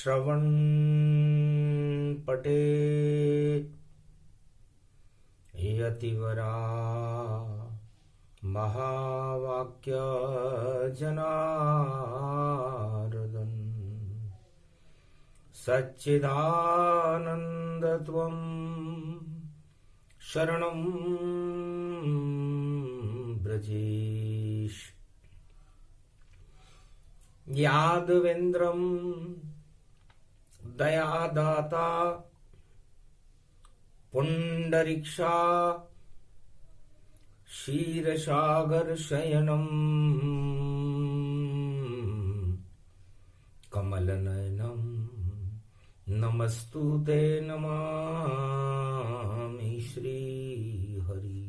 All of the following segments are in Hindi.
श्रवण पटे यतिवरा महावाक्य जनार्दन सच्चिदानंदत्वं शरणं ब्रजेश यादवेन्द्रं दयादाता पुंडरीक्षा क्षीरसागर शयनम कमलनयनम नमस्तुते नमामि श्री हरि।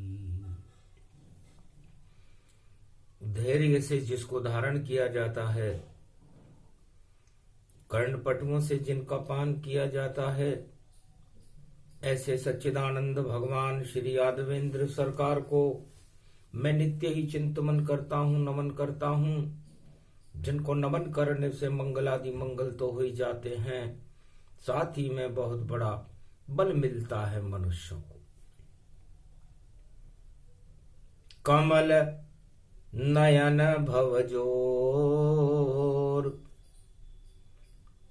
धैर्य से जिसको धारण किया जाता है, कर्णपटुओं से जिनका पान किया जाता है, ऐसे सच्चिदानंद भगवान श्री यादवेंद्र सरकार को मैं नित्य ही चिंतन करता हूँ, नमन करता हूँ। जिनको नमन करने से मंगलादि मंगल तो हो ही जाते हैं, साथ ही में बहुत बड़ा बल मिलता है मनुष्यों को। कमल नयन भवजोर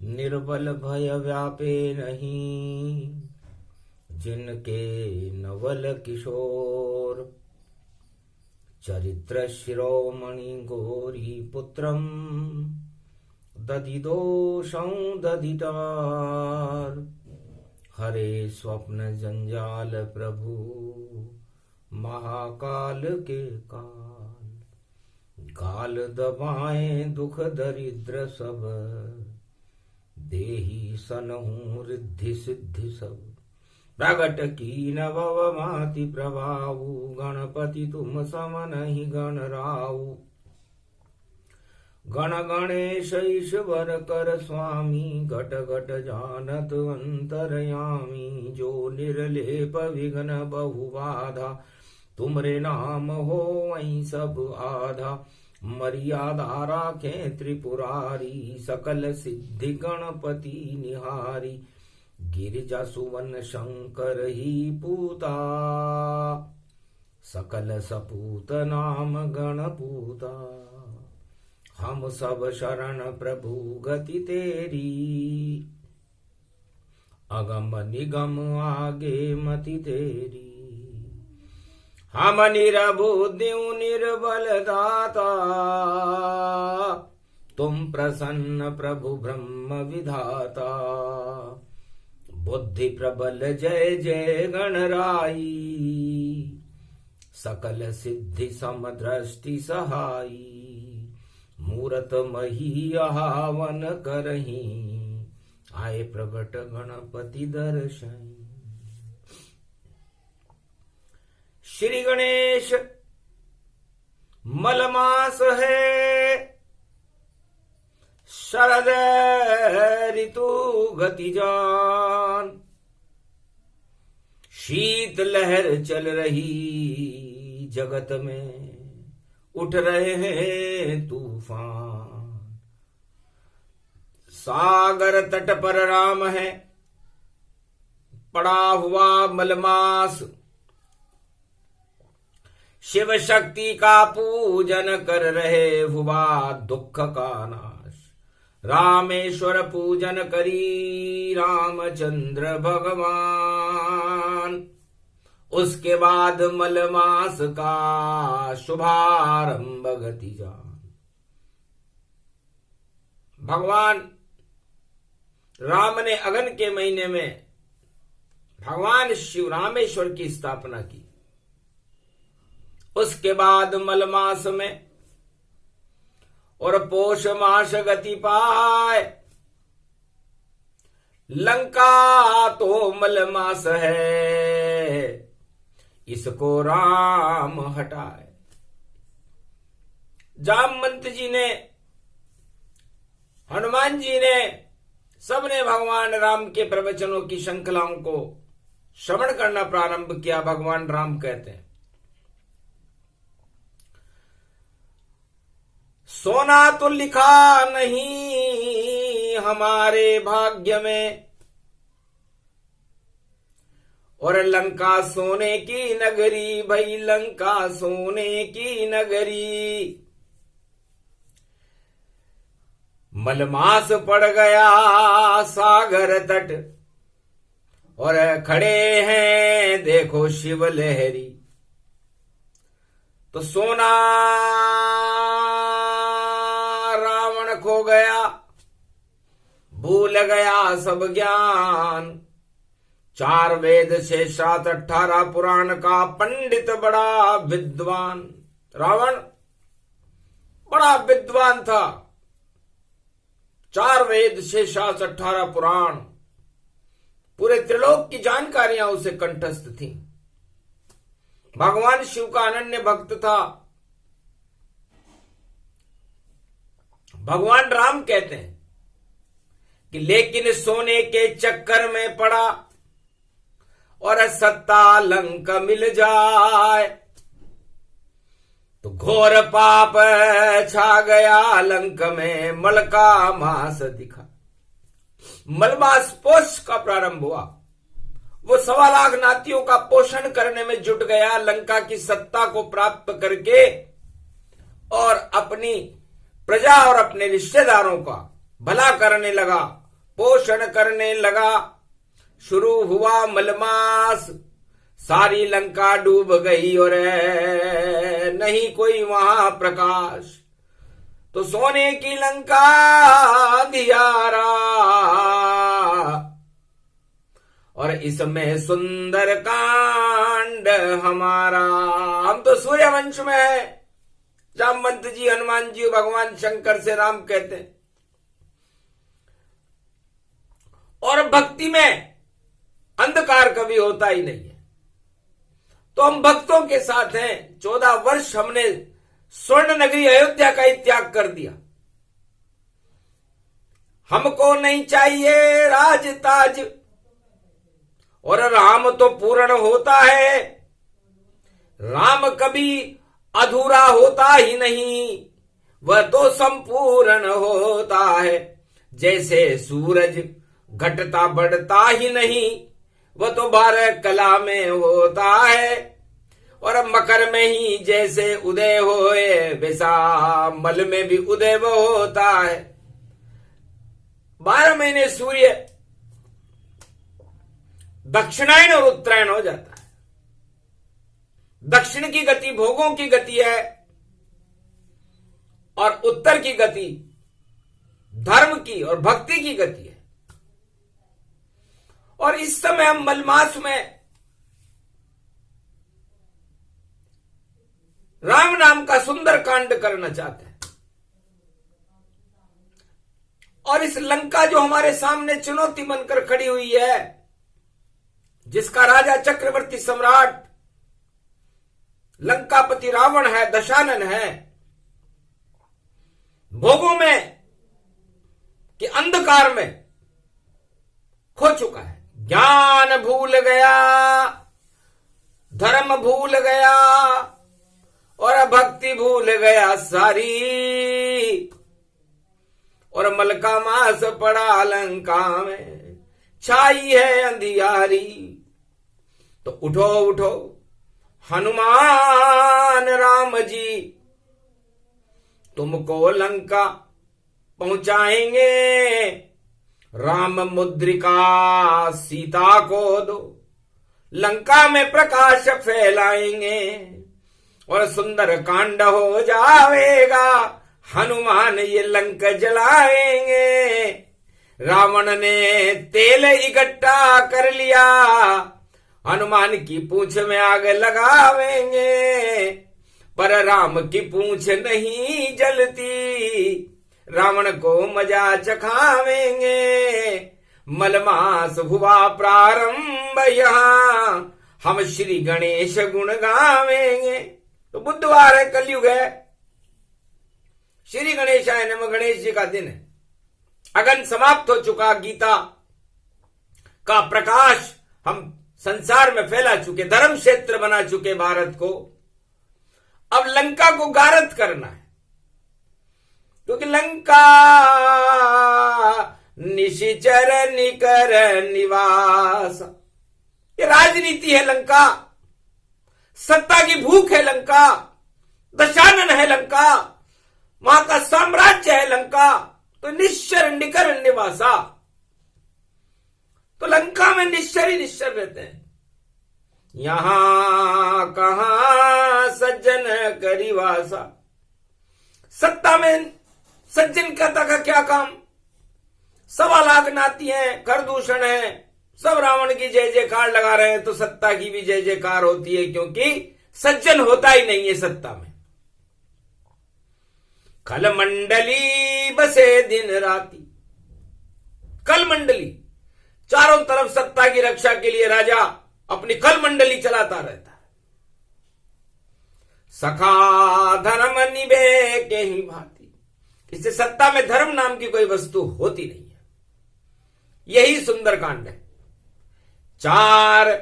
निर्बल भय व्यापे नहीं, जिनके नवल किशोर चरित्र शिरोमणि गौरी पुत्रम दधिदोषं दधितार। हरे स्वप्न जंजाल प्रभु महाकाल के काल, गाल दबाएं दुख दरिद्र सब, देही सनहु रिद्धि सिद्धि सब। प्रगट की नवव माति प्रभाऊ, गणपति तुम समन ही गण राऊ। गण गणेश ईश्वर कर स्वामी, घट घट जानत अंतरयामी। जो निर्लेप विघ्न बहु बाधा, तुमरे नाम हो वहीं सब आधा। मर्यादा राखें त्रिपुरारी, सकल सिद्धि गणपति निहारी। गिरिजा सुवन शंकर ही पूता, सकल सपूत नाम गणपूता। हम सब शरण प्रभु गति तेरी, अगम निगम आगे मति तेरी। हम निरबुद्धिं निर्बल दाता, तुम प्रसन्न प्रभु ब्रह्म विधाता। बुद्धि प्रबल जय जय गणराई, सकल सिद्धि समदृष्टि सहाई। मूरत मही आवन करही, आए प्रगट गणपति दर्शन। श्री गणेश मलमास है, शरद ऋतु गति जान। शीत लहर चल रही जगत में, उठ रहे हैं तूफान। सागर तट पर राम है, पड़ा हुआ मलमास। शिव शक्ति का पूजन कर रहे, हुआ दुख का नाश। रामेश्वर पूजन करी रामचंद्र भगवान। उसके बाद मलमास का शुभारंभ गति जान। भगवान राम ने अगन के महीने में भगवान शिव रामेश्वर की स्थापना की। उसके बाद मलमास में और पोष मास गति पाए। लंका तो मलमास है, इसको राम हटाए। जामवंत जी ने, हनुमान जी ने, सबने भगवान राम के प्रवचनों की श्रृंखलाओं को श्रवण करना प्रारंभ किया। भगवान राम कहते हैं, सोना तो लिखा नहीं हमारे भाग्य में। और लंका सोने की नगरी, भाई लंका सोने की नगरी। मलमास पड़ गया सागर तट, और खड़े हैं देखो शिव लहरी। तो सोना रावण खो गया, भूल गया सब ज्ञान। 4 वेद से 7 18 पुराण का पंडित बड़ा विद्वान। रावण बड़ा विद्वान था। 4 वेद से 7 18 पुराण, पूरे त्रिलोक की जानकारियां उसे कंठस्थ थी। भगवान शिव का अनन्य भक्त था। भगवान राम कहते हैं कि लेकिन सोने के चक्कर में पड़ा, और सत्ता लंक मिल जाए तो घोर पाप छा गया लंक में। मल का मास दिखा, मलमास पोष का प्रारंभ हुआ। वो 1.25 लाख नातियों का पोषण करने में जुट गया, लंका की सत्ता को प्राप्त करके, और अपनी प्रजा और अपने रिश्तेदारों का भला करने लगा, पोषण करने लगा। शुरू हुआ मलमास, सारी लंका डूब गई और नहीं कोई वहां प्रकाश। तो सोने की लंका अंधियारा, और इसमें सुंदर कांड हमारा। हम तो सूर्यवंश में है। जामवंत जी, हनुमान जी, भगवान शंकर से राम कहते हैं। और भक्ति में अंधकार कभी होता ही नहीं है। तो हम भक्तों के साथ हैं। 14 वर्ष हमने स्वर्ण नगरी अयोध्या का ही त्याग कर दिया। हमको नहीं चाहिए राज ताज, और राम तो पूर्ण होता है। राम कभी अधूरा होता ही नहीं, वह तो संपूर्ण होता है। जैसे सूरज घटता बढ़ता ही नहीं, वह तो 12 कला में होता है। और मकर में ही जैसे उदय होए, वैसा मल में भी उदय वो होता है। 12 महीने सूर्य दक्षिणायन और उत्तरायण हो जाता है। दक्षिण की गति भोगों की गति है, और उत्तर की गति धर्म की और भक्ति की गति है। और इस समय हम मलमास में राम नाम का सुंदर कांड करना चाहते हैं। और इस लंका जो हमारे सामने चुनौती बनकर खड़ी हुई है, जिसका राजा चक्रवर्ती सम्राट लंकापति रावण है, दशानन है, भोगों में कि अंधकार में खो चुका है। ज्ञान भूल गया, धर्म भूल गया, और भक्ति भूल गया सारी। और मल का मास पड़ा लंका में, छाई है अंधियारी। तो उठो उठो हनुमान राम जी, तुमको लंका पहुंचाएंगे। राम मुद्रिका सीता को दो, लंका में प्रकाश फैलाएंगे, और सुंदर कांड हो जाएगा। हनुमान ये लंक जलाएंगे। रावण ने तेल इकट्ठा कर लिया, हनुमान की पूंछ में आग लगावेंगे। पर राम की पूंछ नहीं जलती, रावण को मजा चखावेंगे। मलमास हुआ प्रारंभ, यहां हम श्री गणेश गुण गावेंगे। तो बुधवार है, कलयुग है, श्री गणेशाय नमः, गणेश जी का दिन है। अगन समाप्त हो चुका, गीता का प्रकाश हम संसार में फैला चुके, धर्म क्षेत्र बना चुके भारत को। अब लंका को गारद करना है, क्योंकि लंका निशिचर निकर निवास। ये राजनीति है लंका, सत्ता की भूख है लंका, दशानन है लंका, वहां का साम्राज्य है लंका। तो निश्चर निकर निवासा, तो लंका में निश्चर ही निश्चर रहते हैं। यहां कहां सज्जन करिवासा, सत्ता में सज्जन कहता का क्या काम, 1.25 लाख नाती हैं, कर दूषण है, सब रावण की जय जयकार लगा रहे हैं, तो सत्ता की भी जय जयकार होती है, क्योंकि सज्जन होता ही नहीं है सत्ता में। खल मंडली बसे दिन राती, कल मंडली, चारों तरफ सत्ता की रक्षा के लिए राजा अपनी कल मंडली चलाता रहता है। सखा धर्म निभे के ही भांति, इससे सत्ता में धर्म नाम की कोई वस्तु होती नहीं है। यही सुंदरकांड है। 4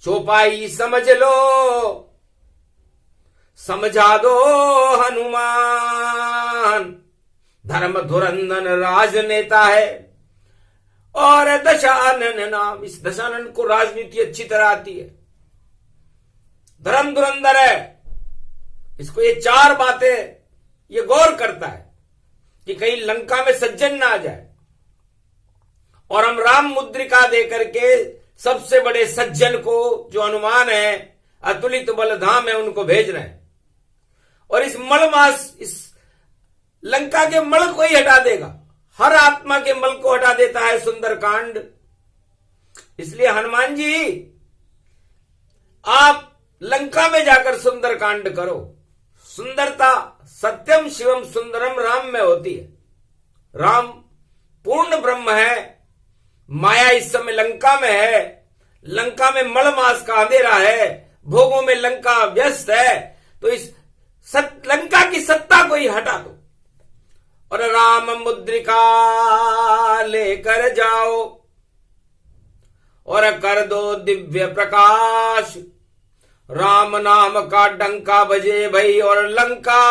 चौपाई समझ लो, समझा दो हनुमान। धर्म धुरंधर राजनेता है और दशानन नाम, इस दशानन को राजनीति अच्छी तरह आती है। धर्म धुरंधर है, इसको ये 4 बातें ये गौर करता है कि कहीं लंका में सज्जन ना आ जाए, और हम राम मुद्रिका देकर के सबसे बड़े सज्जन को, जो हनुमान है, अतुलित बलधाम है, उनको भेज रहे हैं। और इस मलमास, इस लंका के मल को ही हटा देगा, हर आत्मा के मल को हटा देता है सुंदरकांड। इसलिए हनुमान जी, आप लंका में जाकर सुंदरकांड करो। सुंदरता सत्यम शिवम सुंदरम राम में होती है। राम पूर्ण ब्रह्म है, माया इस समय लंका में है, लंका में मलमास का अंधेरा है, भोगों में लंका व्यस्त है। तो इस लंका की सत्ता को ही हटा दो और राम मुद्रिका लेकर जाओ और कर दो दिव्य प्रकाश। राम नाम का डंका बजे भई और लंका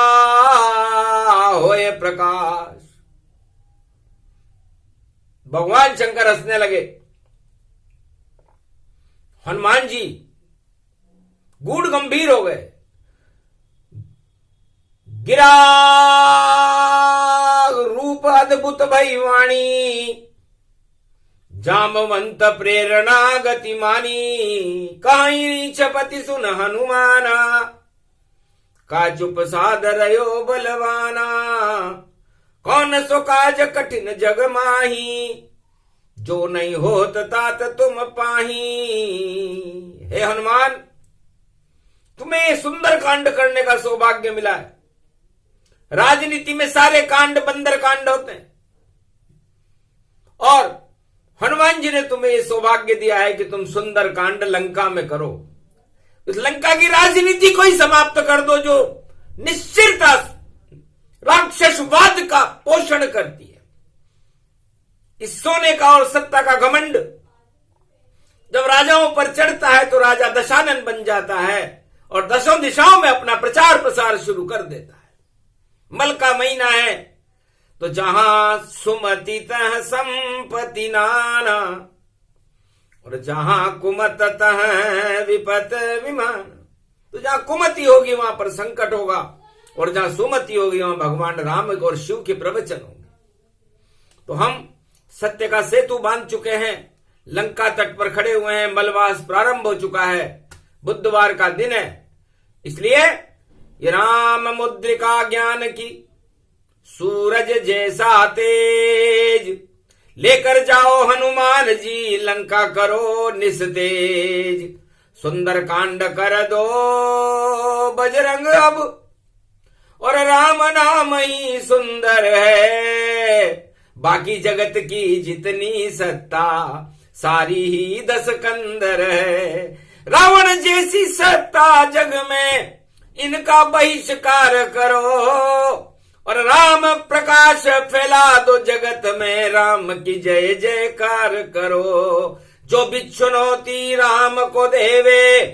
होए प्रकाश। भगवान शंकर हंसने लगे। हनुमान जी गूढ़ गंभीर हो गए। गिरा रूप अद्भुत भई वाणी, जामवंत प्रेरणा गतिमानी। कहीं छपति सुन हनुमाना, का चुप साध रयो बलवाना। कौन सो काज कठिन जग माही, जो नहीं होत तात तुम पाही। हे हनुमान, तुम्हें सुंदर कांड करने का सौभाग्य मिला है। राजनीति में सारे कांड बंदर कांड होते हैं, और हनुमान जी ने तुम्हें यह सौभाग्य दिया है कि तुम सुंदर कांड लंका में करो। इस लंका की राजनीति को ही समाप्त कर दो, जो निश्चिरता राक्षसवाद का पोषण करती है। इस सोने का और सत्ता का घमंड जब राजाओं पर चढ़ता है तो राजा दशानन बन जाता है और दशों दिशाओं में अपना प्रचार प्रसार शुरू कर देता है। मल का महीना है तो जहां सुमति तह संपत्ति नाना, और जहां कुमत तह विपत विमान। तो जहां कुमति होगी वहां पर संकट होगा, और जहां सुमति होगी वहां भगवान राम और शिव के प्रवचन होंगे। तो हम सत्य का सेतु बांध चुके हैं, लंका तट पर खड़े हुए हैं, मलवास प्रारंभ हो चुका है, बुधवार का दिन है। इसलिए ये राम मुद्रिका ज्ञान की सूरज जैसा तेज, लेकर जाओ हनुमान जी लंका करो निस्तेज। सुंदर कांड कर दो बजरंग अब, और राम नाम ही सुंदर है। बाकी जगत की जितनी सत्ता सारी ही 10 कंदर है। रावण जैसी सत्ता जग में इनका बहिष्कार करो, और राम प्रकाश फैला दो जगत में, राम की जय जयकार करो। जो बिच्छुनौती राम को देवे,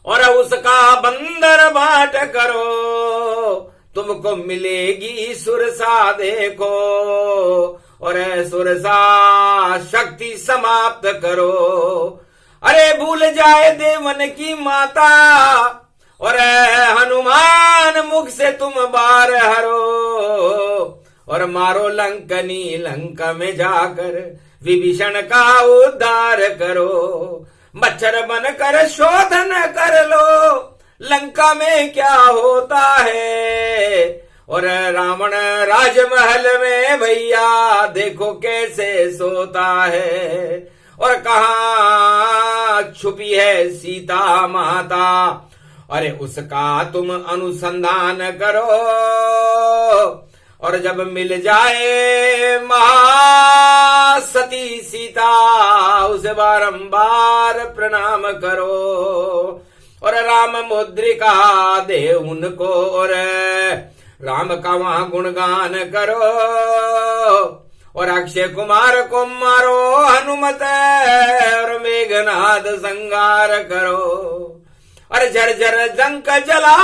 और उसका बंदर बाट करो। तुमको मिलेगी सुरसा देखो, और सुरसा शक्ति समाप्त करो। अरे भूल जाए देवन की माता, और हनुमान मुख से तुम बार हरो, और मारो लंकनी लंका में जाकर विभीषण का उद्धार करो। मच्छर बन कर शोधन कर लो, लंका में क्या होता है, और रावण राजमहल में भैया देखो कैसे सोता है, और कहाँ छुपी है सीता माता, अरे उसका तुम अनुसंधान करो, और जब मिल जाए महासती सीता उसे बारंबार प्रणाम करो, और राम मुद्रिका दे उनको, और राम का वहां गुणगान करो, और अक्षय कुमार को मारो हनुमत, और मेघनाद संगार करो, और झरझर जंक जला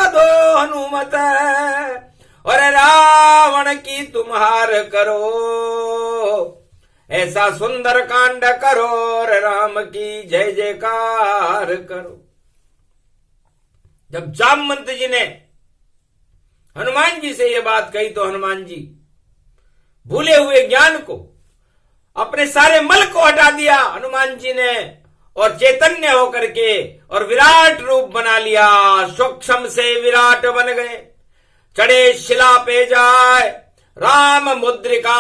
दो हनुमत, और रावण की तुम्हार करो। ऐसा सुंदर कांड करो, और राम की जय जयकार करो। जब जामवंत जी ने हनुमान जी से यह बात कही तो हनुमान जी भूले हुए ज्ञान को, अपने सारे मल को हटा दिया हनुमान जी ने, और चैतन्य होकर के और विराट रूप बना लिया। सूक्ष्म से विराट बन गए, चढ़े शिला पे जाए, राम मुद्रिका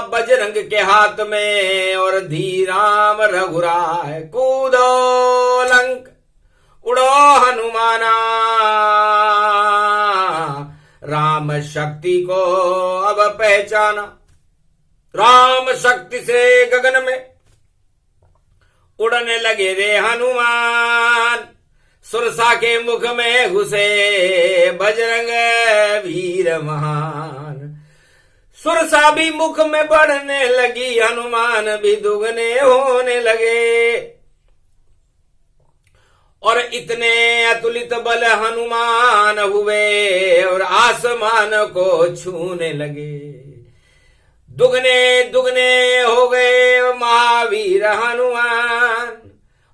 बजरंग के हाथ में, और धीराम रघुराय कूदो लंक उड़ो हनुमाना। राम शक्ति को अब पहचाना, राम शक्ति से गगन में उड़ने लगे रे हनुमान, सुरसा के मुख में घुसे बजरंग वीर महान। सुरसा भी मुख में बढ़ने लगी, हनुमान भी दुगने होने लगे, और इतने अतुलित बल हनुमान हुए, और आसमान को छूने लगे। दुगने दुगने हो गए महावीर हनुमान,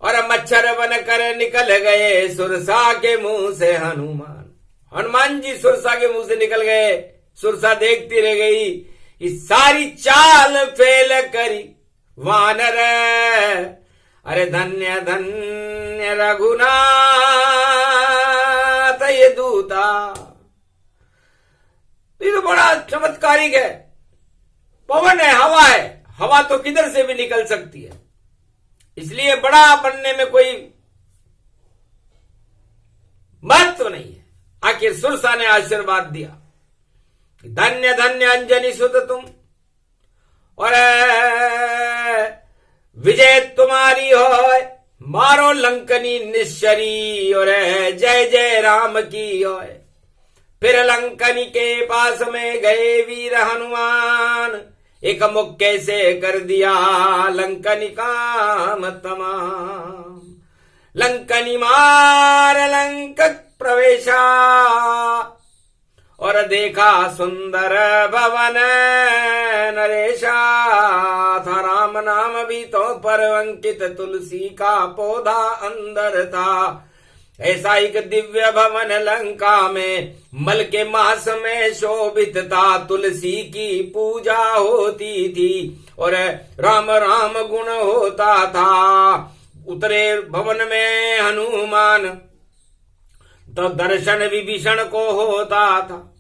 और मच्छर बनकर निकल गए सुरसा के मुंह से हनुमान। हनुमान जी सुरसा के मुंह से निकल गए, सुरसा देखती रह गई, इस सारी चाल फेल करी वानर, अरे धन्य धन्य रघुनाथ ये दूता। ये तो बड़ा चमत्कारिक है, पवन है, हवा है, हवा तो किधर से भी निकल सकती है, इसलिए बड़ा बनने में कोई महत्व नहीं है। आखिर सुरसा ने आशीर्वाद दिया, धन्य धन्य अंजनी सुत तुम, और विजय तुम्हारी हो, मारो लंकनी निश्चरी, और जय जय राम की हो। फिर लंकनी के पास में गए वीर हनुमान, एक मुक्के से कर दिया लंकनी काम तमाम। लंकनी मार लंक प्रवेशा, और देखा सुंदर भवन नरेशा, था राम नाम भी तो पर अंकित, तुलसी का पौधा अंदर था। ऐसा एक दिव्य भवन लंका में मल के मास में शोभित था, तुलसी की पूजा होती थी, और राम राम गुण होता था। उतरे भवन में हनुमान तो दर्शन विभीषण को होता था।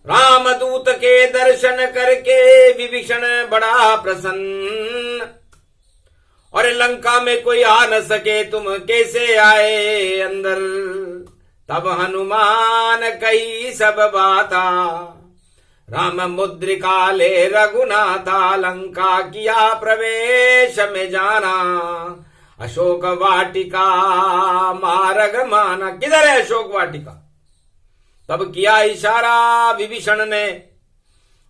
रामदूत के दर्शन करके विभीषण बड़ा प्रसन्न, और लंका में कोई आ न सके, तुम कैसे आए अंदर। तब हनुमान कही सब बाता, राम मुद्रिका ले रघुनाथा, लंका किया प्रवेश में जाना, अशोक वाटिका मार्ग माना। किधर है अशोक वाटिका? तब किया इशारा विभीषण ने,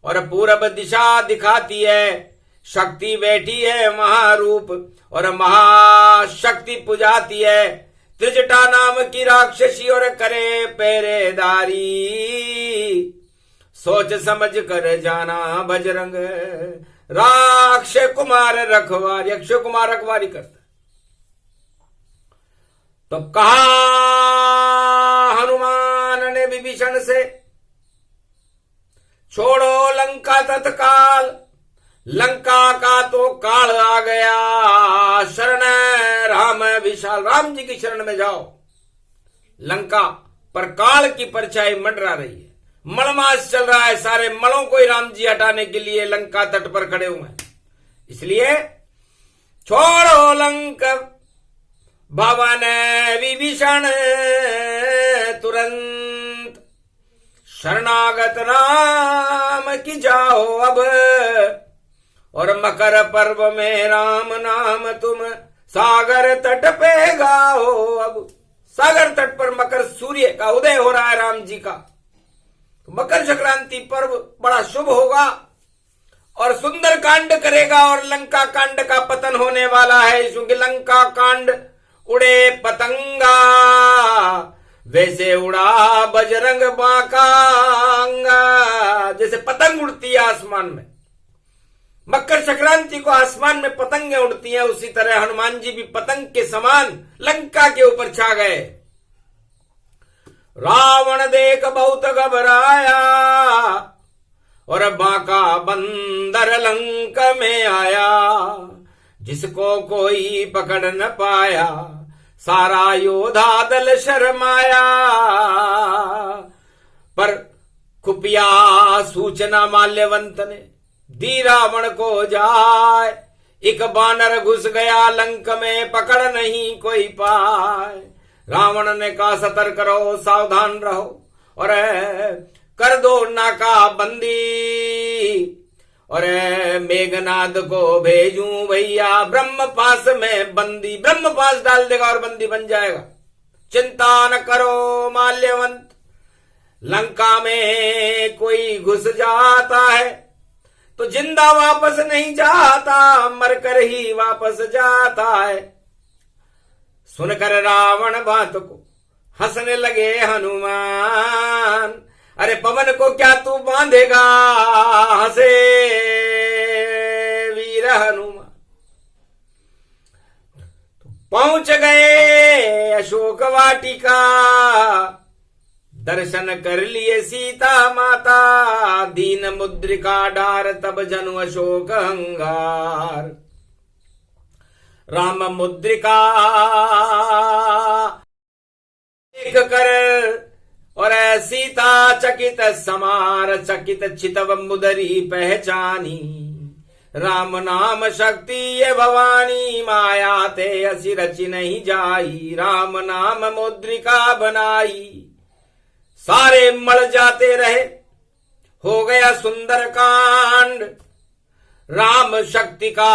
और पूरब दिशा दिखाती है, शक्ति बैठी है महारूप, और महाशक्ति पुजाती है। त्रिजटा नाम की राक्षसी और करे पहरेदारी, सोच समझ कर जाना बजरंग, राक्षय कुमार रखवारी, अक्षय कुमार रखवारी करता। तो कहा हनुमान ने विभीषण से, छोड़ो लंका तत्काल, लंका का तो काल आ गया, शरण राम विशाल, राम जी की शरण में जाओ। लंका पर काल की परछाई मंडरा रही है, मलमास चल रहा है, सारे मलों को ही राम जी हटाने के लिए लंका तट पर खड़े हुए हैं। इसलिए छोड़ो लंका भवन विभीषण, तुरंत शरणागत राम की जाओ अब, और मकर पर्व में राम नाम तुम सागर तट पे गाओ। अब सागर तट पर मकर सूर्य का उदय हो रहा है राम जी का, तो मकर संक्रांति पर्व बड़ा शुभ होगा और सुंदर कांड करेगा, और लंका कांड का पतन होने वाला है, क्योंकि लंका कांड उड़े पतंगा, वैसे उड़ा बजरंग बांका अंगा। जैसे पतंग उड़ती है आसमान में, मकर संक्रांति को आसमान में पतंगें उड़ती हैं, उसी तरह हनुमान जी भी पतंग के समान लंका के ऊपर छा गए। रावण देख बहुत घबराया, और बांका बंदर लंक में आया, जिसको कोई पकड़ न पाया, सारा योधा दल शर्माया। पर खुफिया सूचना माल्यवंत ने दी रावण को जाए, एक बानर घुस गया लंक में, पकड़ नहीं कोई पाए। रावण ने कहा सतर्क रहो, सावधान रहो, और कर दो नाका बंदी, और मेघनाद को भेजूं भैया ब्रह्मपास में बंदी, ब्रह्मपास डाल देगा और बंदी बन जाएगा। चिंता न करो माल्यवंत, लंका में कोई घुस जाता है तो जिंदा वापस नहीं जाता, मरकर ही वापस जाता है। सुनकर रावण बात को हंसने लगे हनुमान, अरे पवन को क्या तू बांधेगा, हंसे वीर हनुमान। पहुंच गए अशोक वाटिका, दर्शन कर लिए सीता माता, दीन मुद्रिका डार तब जनु अशोक अंगार। राम मुद्रिका देख कर और सीता चकित समार, चकित चितव मुदरी पहचानी। राम नाम शक्ति ये भवानी, माया ते असि रचि नहीं जाई। राम नाम मुद्रिका बनाई, सारे मल जाते रहे, हो गया सुंदर कांड। राम शक्ति का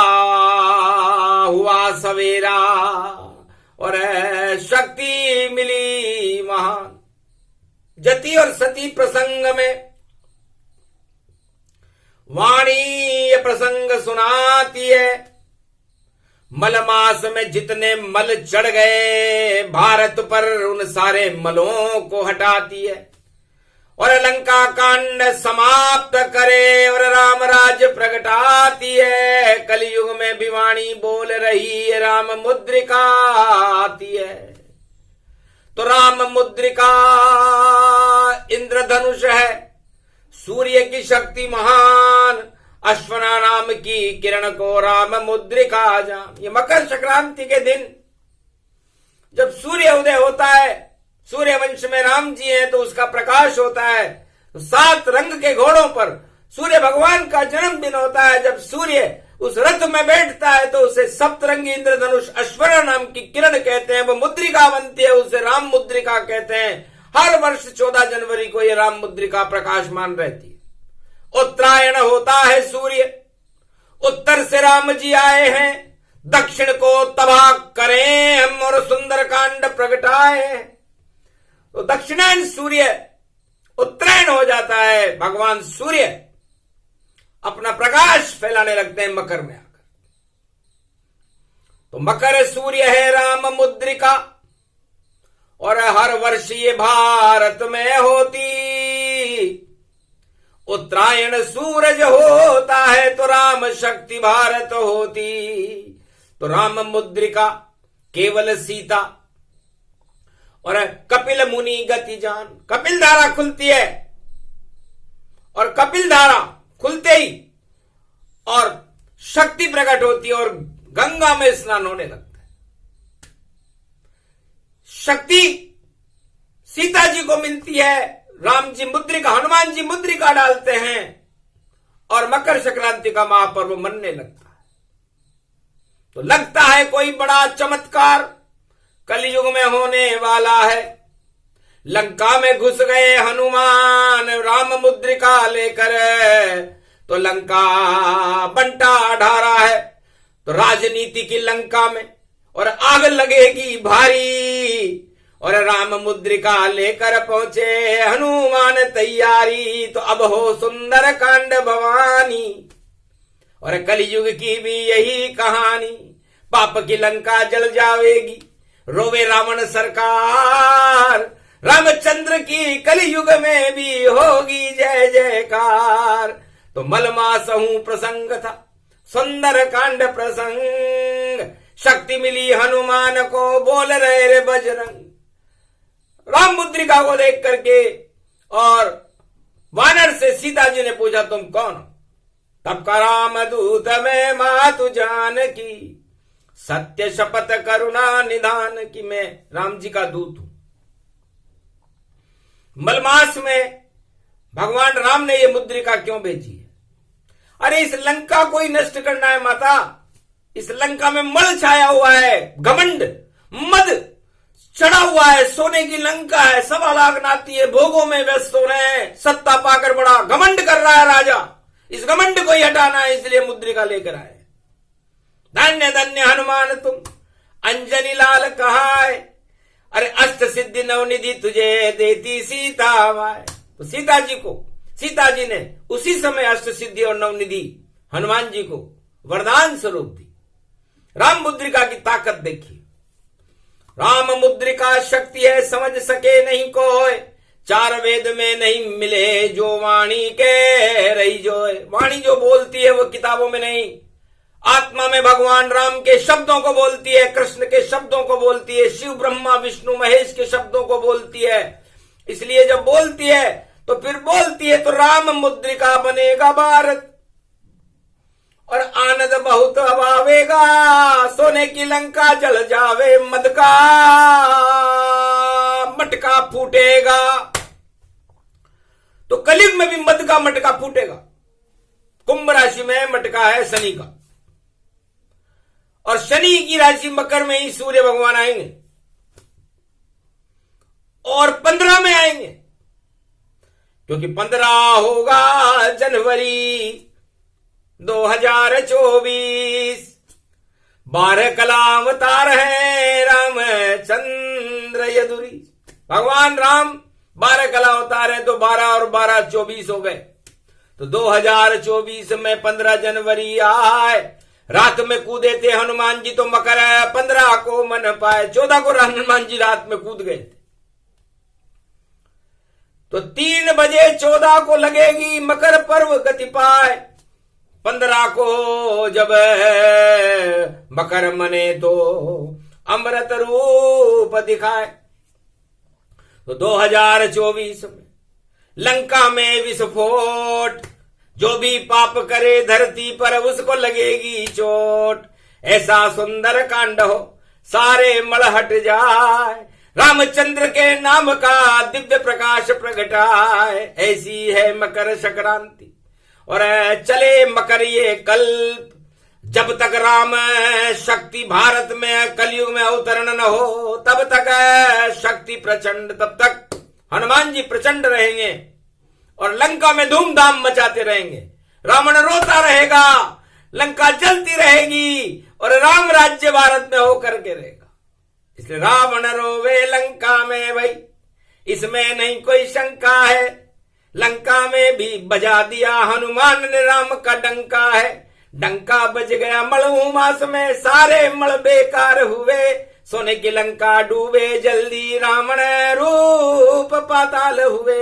हुआ सवेरा, और शक्ति मिली महान। जति और सती प्रसंग में वाणी ये प्रसंग सुनाती है। मलमास में जितने मल चढ़ गए भारत पर, उन सारे मलों को हटाती है, और लंका कांड समाप्त करे, और राम राज प्रगटाती है। कलयुग में भी वाणी बोल रही है, राम मुद्रिका आती है। तो राम मुद्रिका इंद्रधनुष है, सूर्य की शक्ति महान, अश्वना नाम की किरण को राम मुद्रिका जान। ये मकर संक्रांति के दिन जब सूर्य उदय होता है, सूर्य वंश में राम जी हैं तो उसका प्रकाश होता है। तो 7 रंग के घोड़ों पर सूर्य भगवान का जन्मदिन होता है। जब सूर्य उस रथ में बैठता है तो उसे सप्तरंगी इंद्रधनुष अश्वना नाम की किरण कहते हैं, वो मुद्रिका बनती है, उसे राम मुद्रिका कहते हैं। हर वर्ष 14 जनवरी को यह राम मुद्रिका प्रकाशमान रहती है। उत्तरायण होता है सूर्य, उत्तर से राम जी आए हैं, दक्षिण को तबाह करें हम और सुंदर कांड प्रगटाए। तो दक्षिणायन सूर्य उत्तरायण हो जाता है, भगवान सूर्य अपना प्रकाश फैलाने लगते हैं मकर में आकर। तो मकर सूर्य है राम मुद्रिका, और हर वर्ष ये भारत में होती। उत्तरायण सूरज होता है तो राम शक्ति भारत होती। तो राम मुद्रिका केवल सीता और कपिल मुनि गति जान। कपिल धारा खुलती है और कपिल धारा खुलते ही और शक्ति प्रकट होती है और गंगा में स्नान होने लगता है। शक्ति सीता जी को मिलती है, राम जी मुद्रिका, हनुमान जी मुद्रिका डालते हैं और मकर संक्रांति का महापर्व मनने लगता है। तो लगता है कोई बड़ा चमत्कार कलयुग में होने वाला है। लंका में घुस गए हनुमान राम मुद्रिका लेकर, तो लंका बंटा ढा रहा है। तो राजनीति की लंका में और आग लगेगी भारी, और राम मुद्रिका लेकर पहुंचे हनुमान तैयारी। तो अब हो सुंदर कांड भवानी, और कलयुग की भी यही कहानी। पाप की लंका जल जाएगी, रोवे रावण सरकार। रामचंद्र की कलयुग में भी होगी जय जयकार। तो मलमासहु प्रसंग था, सुंदर कांड प्रसंग। शक्ति मिली हनुमान को, बोल रहे रे बजरंग। राम मुद्रिका को देख करके और वानर से सीता जी ने पूछा तुम कौन हो? तब का राम दूत में मातु जान की, सत्य शपथ करुणा निधान की। मैं राम जी का दूत हूं। मलमास में भगवान राम ने ये मुद्रिका क्यों भेजी है? अरे इस लंका को ही नष्ट करना है माता। इस लंका में मल छाया हुआ है, घमंड मद चढ़ा हुआ है। सोने की लंका है, 1.25 लाख नाती है, भोगों में व्यस्त हो रहे हैं। सत्ता पाकर बड़ा घमंड कर रहा है राजा। इस घमंड को ही हटाना है, इसलिए मुद्रिका लेकर आए। धन्य धन्य हनुमान तुम, अंजनी लाल कहाय। अरे अष्ट सिद्धि नवनिधि तुझे देती सीता माय। तो सीता जी ने उसी समय अष्ट सिद्धि और नवनिधि हनुमान जी को वरदान स्वरूप दी। राम मुद्रिका की ताकत देखिए। राम मुद्रिका शक्ति है, समझ सके नहीं कोई। 4 वेद में नहीं मिले जो वाणी के रही जोय। वाणी जो बोलती है वो किताबों में नहीं, आत्मा में भगवान राम के शब्दों को बोलती है, कृष्ण के शब्दों को बोलती है, शिव ब्रह्मा विष्णु महेश के शब्दों को बोलती है। इसलिए जब बोलती है तो फिर बोलती है तो राम मुद्रिका बनेगा भारत, और आनंद बहुत अभावेगा। सोने की लंका जल जावे, मद का मटका फूटेगा। तो कलयुग में भी मद का मटका फूटेगा। कुंभ राशि में मटका है शनि का, और शनि की राशि मकर में ही सूर्य भगवान आएंगे और 15 में आएंगे, क्योंकि 15 होगा जनवरी 2024। 12 कला अवतार है रामचंद्र यदुरी। भगवान राम 12 कला अवतार है, तो 12 और 12 24 हो गए। तो 2024 में 15 जनवरी आए। रात में कूदे थे हनुमान जी तो मकर 15 को मन पाए। 14 को हनुमान जी रात में कूद गए थे, तो 3 बजे 14 को लगेगी मकर पर्व गति पाए। 15 को जब मकर मने तो अमृत रूप दिखाए। तो 2024 में लंका में विस्फोट। जो भी पाप करे धरती पर उसको लगेगी चोट। ऐसा सुंदर कांड हो सारे मल हट जाए। रामचंद्र के नाम का दिव्य प्रकाश प्रगटाए। ऐसी है मकर संक्रांति और चले मकर ये कल्प। जब तक राम शक्ति भारत में कलयुग में अवतरण न हो तब तक शक्ति प्रचंड, तब तक हनुमान जी प्रचंड रहेंगे और लंका में धूमधाम मचाते रहेंगे। रावण रोता रहेगा, लंका जलती रहेगी और राम राज्य भारत में होकर के रहेगा। इसलिए रावण रोवे लंका में भाई, इसमें नहीं कोई शंका है। लंका में भी बजा दिया हनुमान ने राम का डंका है। डंका बज गया मलहू मास में, सारे मल बेकार हुए। सोने की लंका डूबे जल्दी रावण रूप पाताल हुए।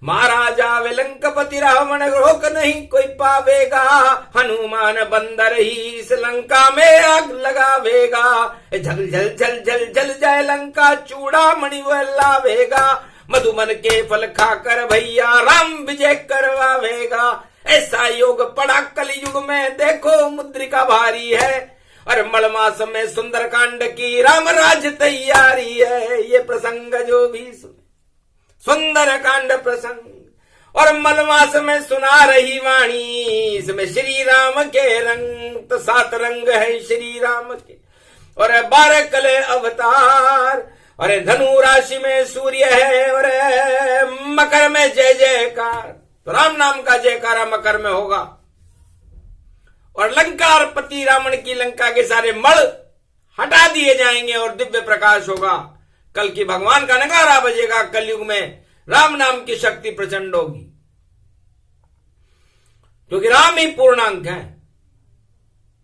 महाराजा वे लंकापति रावण रोक नहीं कोई पावेगा। हनुमान बंदर ही इस लंका में आग लगावेगा। झल झल झल झल झल जाए लंका चूड़ा मणि वह लावेगा। मधुमन के फल खाकर भैया राम विजय करवावेगा। ऐसा योग पड़ा कलयुग में देखो मुद्रिका भारी है। और मलमास में सुंदर कांड की राम राज तैयारी है। ये प्रसंग जो भी सुने सुंदर कांड प्रसंग और मलमास में सुना रही वाणी। इसमें श्री राम के रंग तो 7 रंग है श्री राम के और 12 कले अवतार। और धनु राशि में सूर्य है और मकर में जय जयकार। तो राम नाम का जयकारा मकर में होगा। और लंकापति रावण की लंका के सारे मल हटा दिए जाएंगे और दिव्य प्रकाश होगा। कल की भगवान का नगारा बजेगा। कलयुग में राम नाम की शक्ति प्रचंड होगी क्योंकि राम ही पूर्णांक है,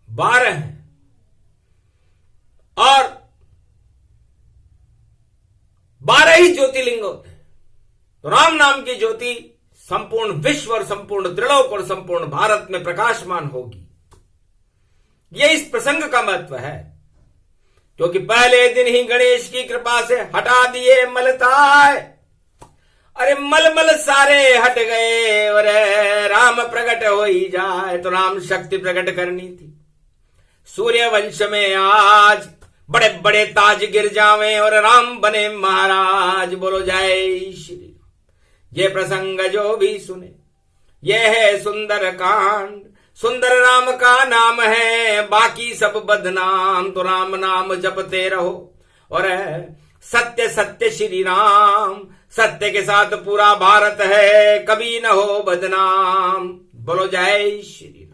12 है और 12 ही ज्योतिर्लिंग होते हैं। तो राम नाम की ज्योति संपूर्ण विश्व और संपूर्ण त्रिलोक और संपूर्ण भारत में प्रकाशमान होगी। यह इस प्रसंग का महत्व है क्योंकि पहले दिन ही गणेश की कृपा से हटा दिए मलताय। अरे मल सारे हट गए और राम प्रकट हो ही जाए। तो राम शक्ति प्रकट करनी थी। सूर्य वंश में आज बड़े बड़े ताज गिर जावे और राम बने महाराज। बोलो जय श्री राम। ये प्रसंग जो भी सुने यह है सुंदर कांड। सुंदर राम का नाम है बाकी सब बदनाम। तो राम नाम जपते रहो और सत्य सत्य श्री राम। सत्य के साथ पूरा भारत है कभी न हो बदनाम। बोलो जय श्री राम।